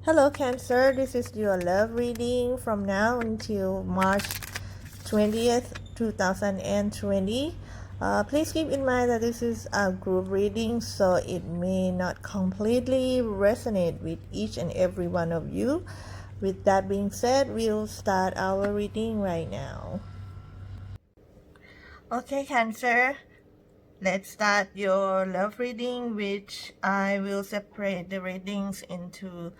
Hello Cancer, this is your love reading from now until March 20th, 2020. Please keep in mind that this is a group reading, so it may not completely resonate with each and every one of you. With that being said, we'll start our reading right now. Okay, Cancer, let's start your love reading, which I will separate the readings into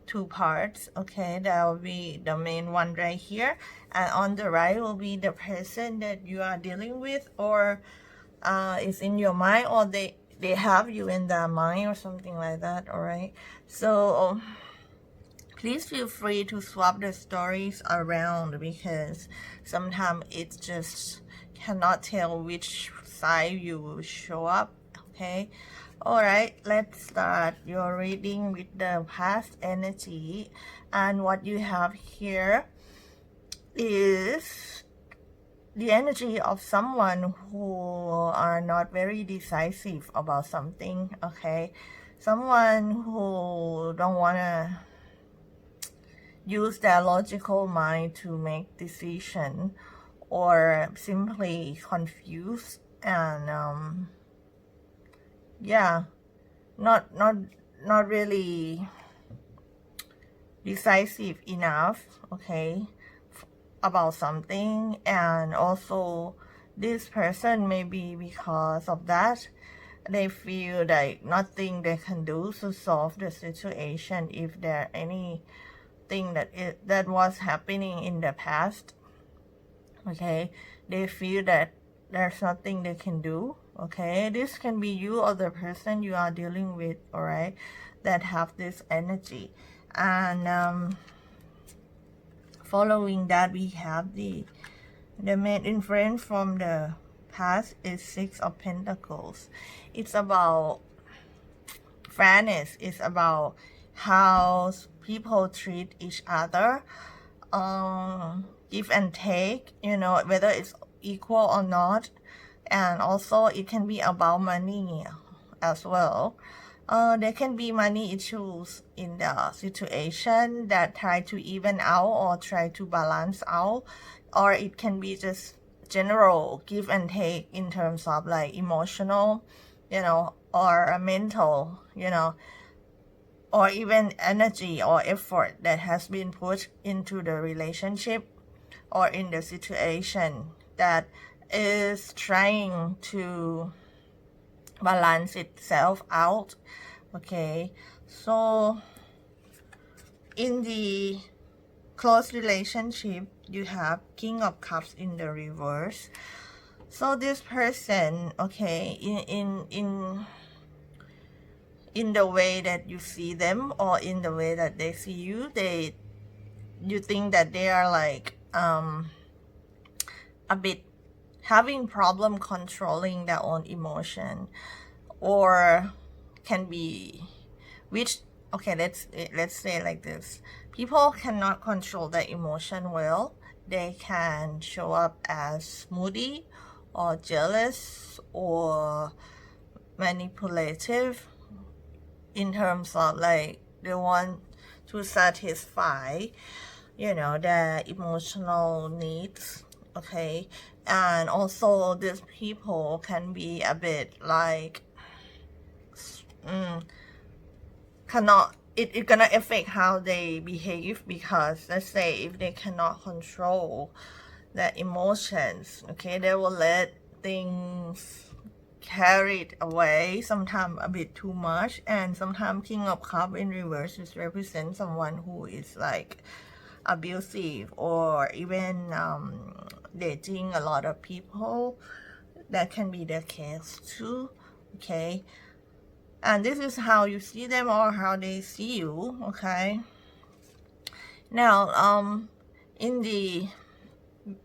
two parts. Okay, that will be the main one right here, and on the right will be the person that you are dealing with, or is in your mind, or they have you in their mind or something like that. All right, so please feel free to swap the stories around, because sometimes it's just cannot tell which side you will show up. Okay, all right, let's start your reading with the past energy. And what you have here is the energy of someone who are not very decisive about something. Okay, someone who don't want to use their logical mind to make decision, or simply confused and yeah, not really decisive enough. Okay, about something. And also this person, maybe because of that, they feel like nothing they can do to solve the situation, if there anything that was happening in the past. Okay, they feel that there's nothing they can do. Okay, this can be you or the person you are dealing with, all right, that have this energy. And following that, we have the main influence from the past is Six of Pentacles. It's about fairness. It's about how people treat each other, give and take, whether it's equal or not. And also it can be about money as well. There can be money issues in the situation that try to even out or try to balance out, or it can be just general give and take in terms of like emotional, or mental, or even energy or effort that has been put into the relationship or in the situation that is trying to balance itself out. Okay, so in the close relationship, you have King of Cups in the reverse. So this person, okay, in the way that you see them, or in the way that they see you, you think that they are like a bit having problem controlling their own emotion, or can be, which, okay, let's say like this: people cannot control their emotion well. They can show up as moody or jealous or manipulative, in terms of like they want to satisfy their emotional needs. Okay, and also these people can be a bit like cannot, it gonna affect how they behave, because let's say if they cannot control their emotions, okay, they will let things carried away, sometimes a bit too much. And sometimes King of Cups in reverse is represent someone who is like abusive, or even dating a lot of people. That can be the case too. Okay, and this is how you see them or how they see you. Okay, now in the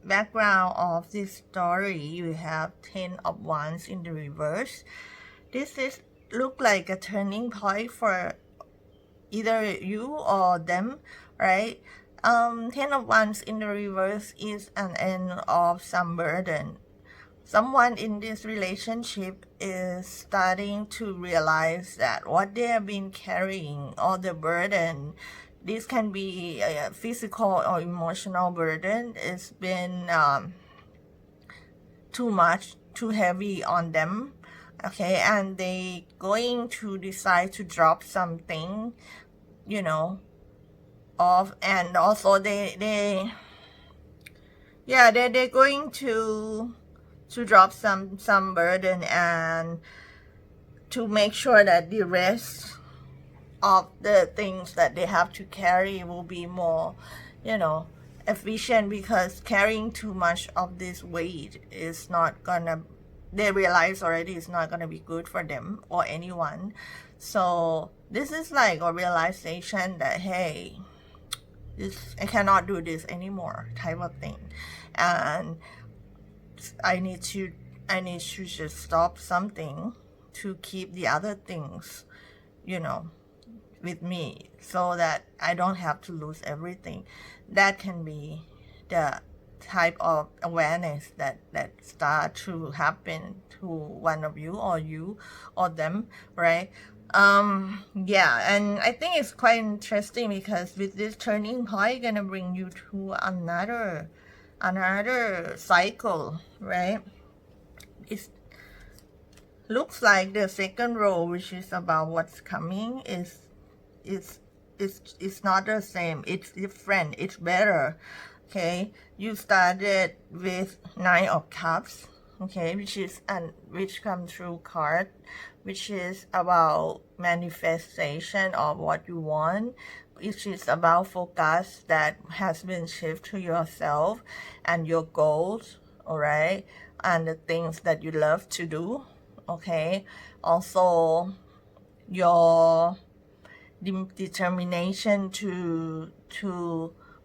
background of this story, you have 10 of Wands in the reverse. This is look like a turning point for either you or them, right? 10 of Wands in the reverse is an end of some burden. Someone in this relationship is starting to realize that what they have been carrying, all the burden this can be a physical or emotional burden. It's been too much, too heavy on them, okay, and they going to decide to drop something, you know, off. And also they're going to drop some burden, and to make sure that the rest of the things that they have to carry will be more, you know, efficient, because carrying too much of this weight is not gonna, they realize already it's not gonna be good for them or anyone. So this is like a realization that, hey, I cannot do this anymore, type of thing, and I need to just stop something to keep the other things, you know, with me, so that I don't have to lose everything. That can be the type of awareness that start to happen to one of you or them, right? Yeah, and I think it's quite interesting, because with this turning point, gonna bring you to another cycle, right? It looks like the second row, which is about what's coming, is it's not the same, it's different, it's better. Okay, you started with Nine of Cups, okay, which comes through card, which is about manifestation of what you want, which is about focus that has been shifted to yourself and your goals, all right, and the things that you love to do, okay. Also your determination to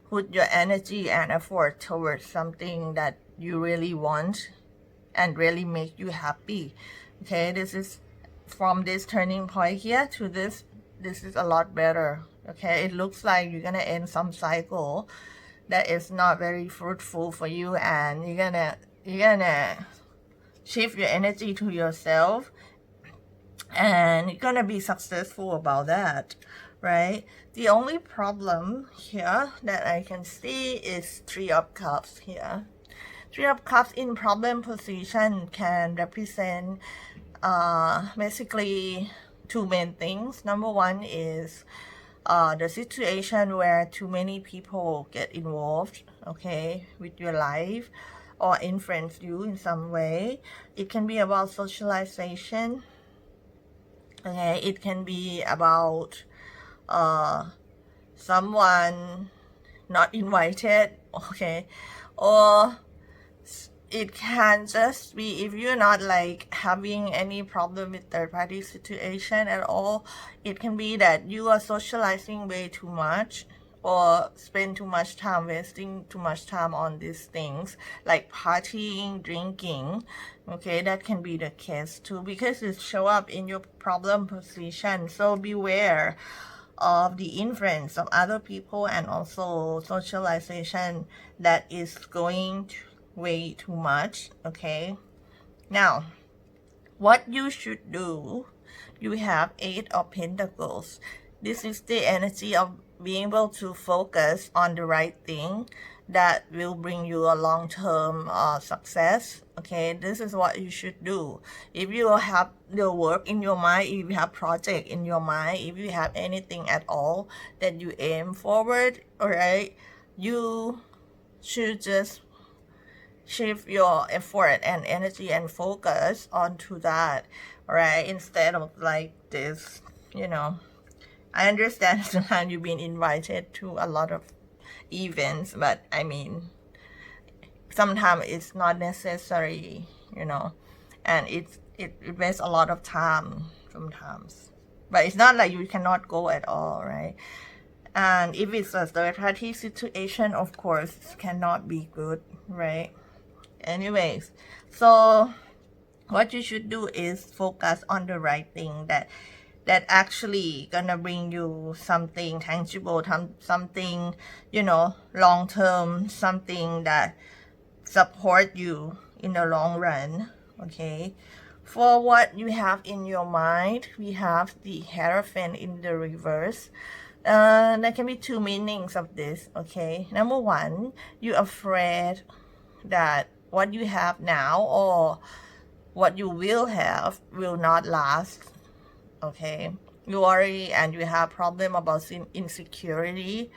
put your energy and effort towards something that you really want and really make you happy, okay. This is from this turning point here to this is a lot better, okay. It looks like you're gonna end some cycle that is not very fruitful for you, and you're gonna shift your energy to yourself, and you're gonna be successful about that, right? The only problem here that I can see is Three of Cups here. Three of Cups in problem position can represent basically two main things. Number one is the situation where too many people get involved, okay, with your life or influence you in some way. It can be about socialization, okay. It can be about someone not invited, okay, or it can just be, if you're not like having any problem with third party situation at all, it can be that you are socializing way too much, or spend too much time, wasting too much time on these things like partying, drinking, okay. That can be the case too, because it show up in your problem position. So beware of the influence of other people, and also socialization that is going way too much, okay. Now what you should do, you have Eight of Pentacles. This is the energy of being able to focus on the right thing that will bring you a long-term success, okay. This is what you should do. If you have the work in your mind, if you have project in your mind, if you have anything at all that you aim forward, all right, you should just shift your effort and energy and focus onto that, right, instead of like this, you know. I understand sometimes you've been invited to a lot of events, but I mean, sometimes it's not necessary, you know, and it wastes a lot of time sometimes. But it's not like you cannot go at all, right? And if it's a third party situation, of course, it cannot be good, right? Anyways, so what you should do is focus on the right thing that actually gonna bring you something tangible, something, you know, long term, something that support you in the long run, okay. For what you have in your mind, we have the Hierophant in the reverse, There can be two meanings of this, okay? Number one, you're afraid that what you have now or what you will have will not last, okay? You worry and you have problem about insecurity,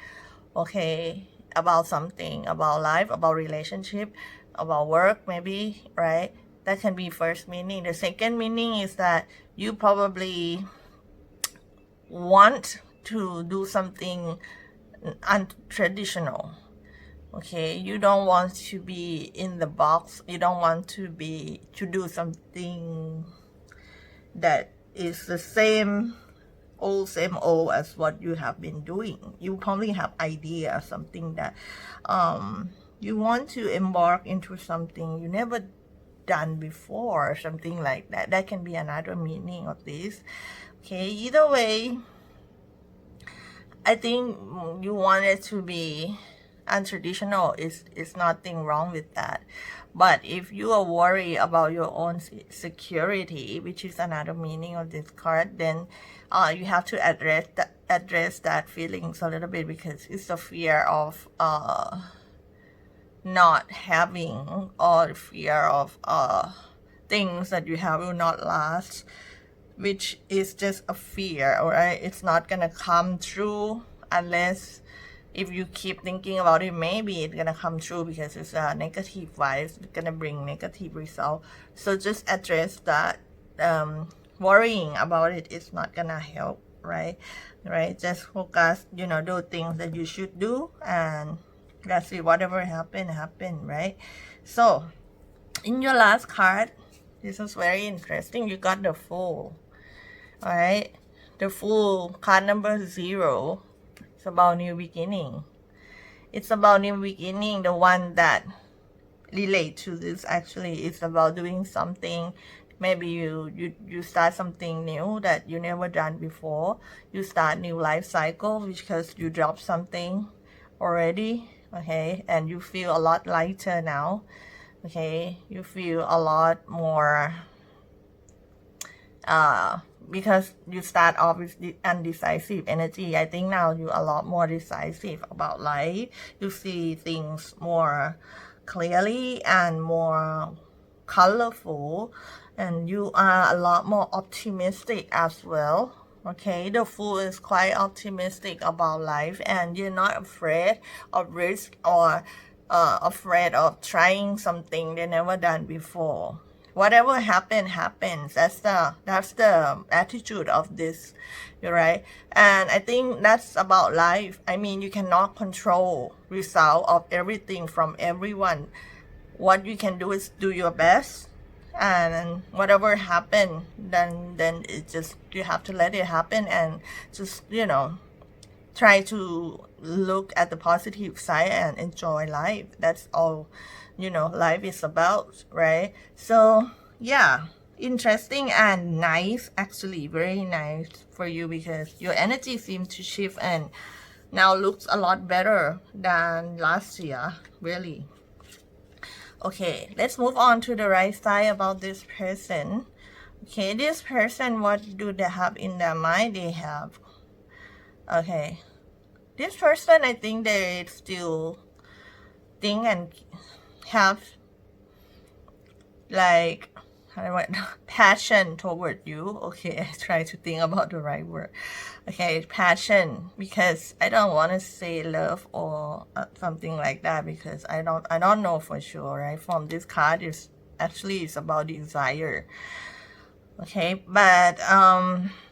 okay, about something, about life, about relationship, about work maybe, right? That can be first meaning. The second meaning is that you probably want to do something untraditional, okay? You don't want to be in the box. You don't want to do something that is the same old as what you have been doing. You probably have idea something that you want to embark into something you never done before, something like that. That can be another meaning of this, okay? Either way, I think you want it to be untraditional. Is nothing wrong with that. But if you are worried about your own security, which is another meaning of this card, then you have to address that feelings a little bit, because it's the fear of not having, or the fear of things that you have will not last, which is just a fear, alright? It's not gonna come true unless if you keep thinking about it. Maybe it's gonna come true because it's a negative vibes. It's gonna bring negative result. So just address that. Worrying about it is not gonna help, right? Just focus, do things that you should do, and that's it. Whatever happen, right? So in your last card, this is very interesting. You got the Fool. All right, the Fool, card number 0. It's about new beginning. It's about new beginning. The one that relate to this actually is about doing something. Maybe you start something new that you never done before. You start new life cycle because you dropped something already, okay? And you feel a lot lighter now, okay? You feel a lot more because you start off with the undecisive energy. I think now you're a lot more decisive about life. You see things more clearly and more colorful, and you are a lot more optimistic as well, okay? The Fool is quite optimistic about life, and you're not afraid of risk or afraid of trying something they never done before. Whatever happens. That's the attitude of this, right? And I think that's about life. I mean, you cannot control result of everything from everyone. What you can do is do your best, and whatever happen, then it just, you have to let it happen, and just try to look at the positive side and enjoy life. That's all life is about, right? So yeah, interesting and nice, actually very nice for you, because your energy seems to shift and now looks a lot better than last year, really. Okay, let's move on to the right side about this person. Okay, this person, what do they have in their mind? They have, okay, this person, I think they still think and have like passion toward you. Okay, I try to think about the right word. Okay, passion, because I don't want to say love or something like that, because I don't know for sure, right? From this card, it's about desire. Okay, but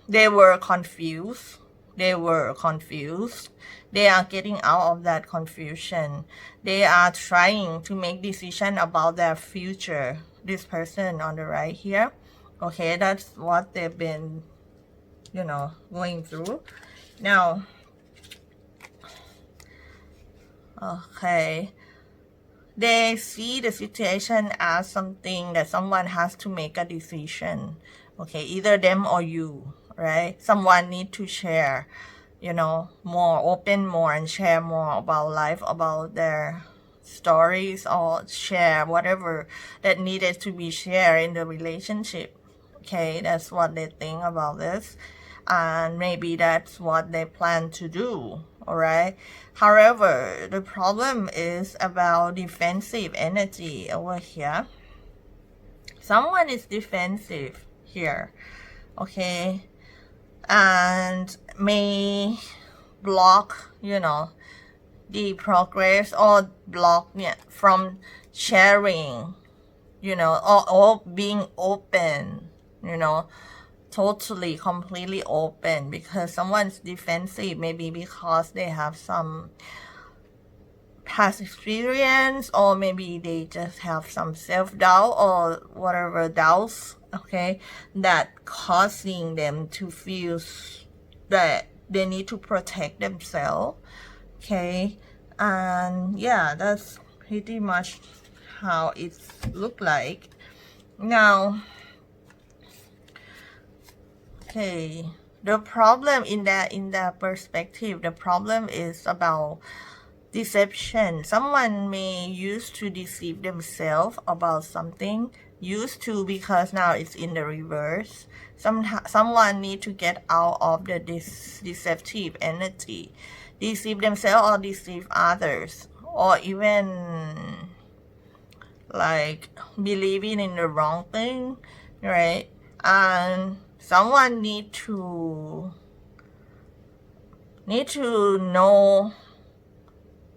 they were confused. They are getting out of that confusion. They are trying to make decision about their future. This person on the right here, okay, that's what they've been going through. Now, okay, they see the situation as something that someone has to make a decision, okay, either them or you, right? Someone need to share, more, open more and share more about life, about their stories, or share whatever that needed to be shared in the relationship. Okay, that's what they think about this. and maybe that's what they plan to do. All right. However, the problem is about defensive energy over here. Someone is defensive here, okay, and may block, the progress, or block from sharing, or being open, totally completely open, because someone's defensive, maybe because they have some past experience, or maybe they just have some self-doubt or whatever doubts, okay, that causing them to feel that they need to protect themselves, okay. And yeah, that's pretty much how it look like now. Okay, the problem in that perspective, the problem is about deception. Someone may used to deceive themselves about something, used to, because now it's in the reverse. Someone need to get out of the deceptive energy, deceive themselves or deceive others, or even like believing in the wrong thing, right? And someone need to know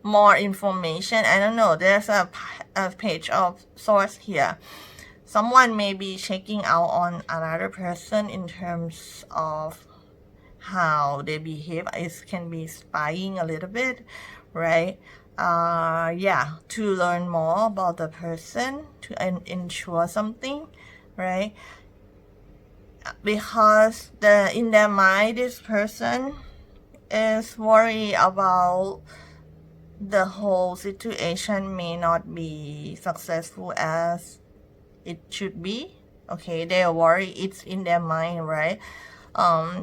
more information. I don't know, there's a page of source here. Someone may be checking out on another person in terms of how they behave. It can be spying a little bit, right? Yeah, to learn more about the person, to ensure something, right? Because in their mind, this person is worried about the whole situation may not be successful as it should be, okay. They worry, it's in their mind, right?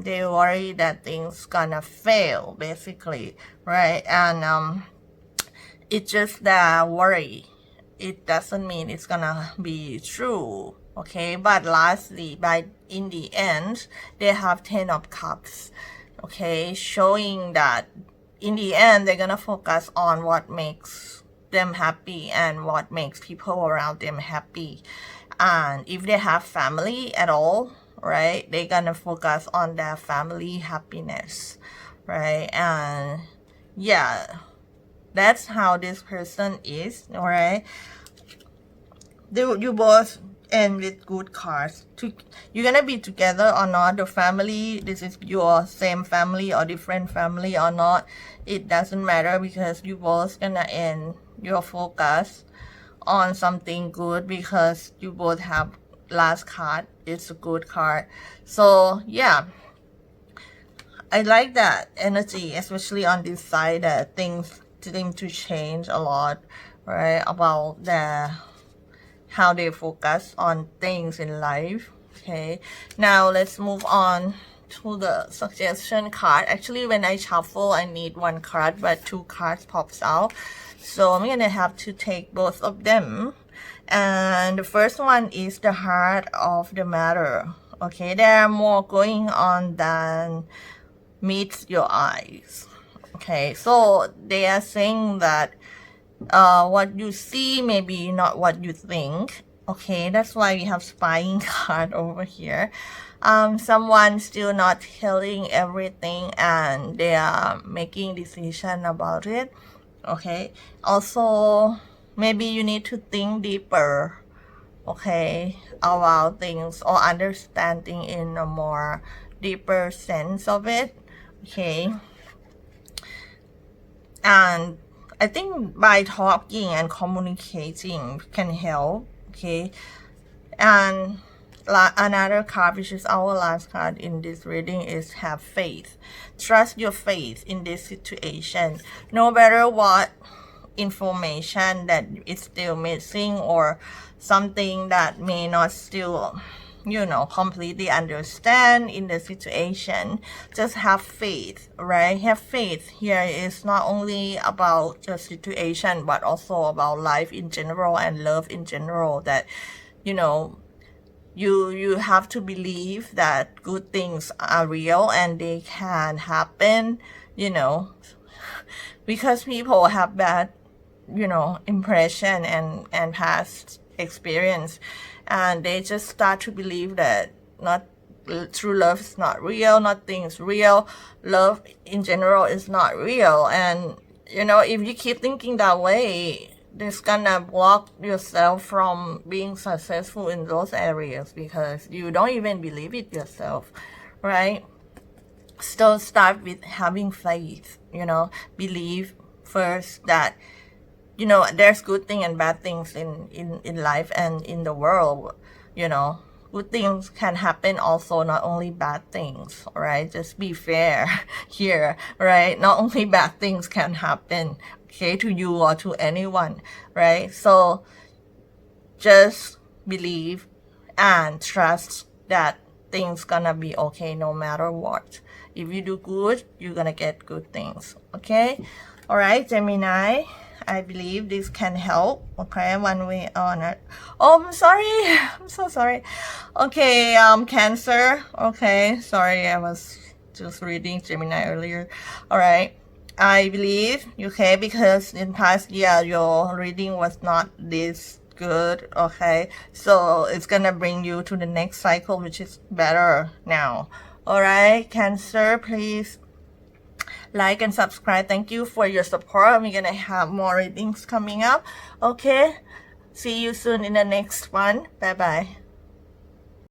They worry that things gonna fail, basically, right? And it's just that worry. It doesn't mean it's gonna be true, okay. But lastly, in the end, they have 10 of Cups, okay, showing that in the end they're gonna focus on what makes them happy and what makes people around them happy. And if they have family at all, right, they're gonna focus on their family happiness, right? And yeah, that's how this person is, all right. You both end with good cards. You're gonna be together or not, the family, this is your same family or different family or not, it doesn't matter, because you both gonna end your focus on something good, because you both have last card, it's a good card. So yeah, I like that energy, especially on this side, that things seem to change a lot, right, about how they focus on things in life, okay. Now let's move on to the suggestion card. Actually, when I shuffle, I need one card, but 2 cards pops out, so I'm gonna have to take both of them. And the first one is the heart of the matter, okay. There are more going on than meets your eyes, okay. So they are saying that what you see may be not what you think, okay. That's why we have spying card over here. Someone still not telling everything, and they are making decision about it, okay. Also, maybe you need to think deeper, okay, about things, or understanding in a more deeper sense of it, okay. And I think by talking and communicating can help, okay. And another card, which is our last card in this reading, is have faith. Trust your faith in this situation, no matter what information that is still missing, or something that may not still completely understand in the situation. Just have faith, right? Have faith here is not only about the situation, but also about life in general and love in general, that you have to believe that good things are real and they can happen, you know, because people have bad, you know, impression and past experience, and they just start to believe that not true love is not real, nothing is real, love in general is not real. And you know, if you keep thinking that way, it's gonna block yourself from being successful in those areas because you don't even believe it yourself, right? So start with having faith, you know, believe first that, you know, there's good things and bad things in life and in the world, you know. Good things can happen also, not only bad things, right? Just be fair here, right? Not only bad things can happen, okay, to you or to anyone, right? So just believe and trust that things gonna be okay no matter what. If you do good, you're gonna get good things, okay? All right, Gemini, I believe this can help, okay, one way or another. Oh, I'm sorry, I'm so sorry. Okay, Cancer, okay, sorry, I was just reading Gemini earlier. All right, I believe, okay, because in past year, your reading was not this good, okay, so it's gonna bring you to the next cycle, which is better now. All right, Cancer, please like and subscribe. Thank you for your support. We're gonna have more readings coming up. Okay, see you soon in the next one. Bye bye.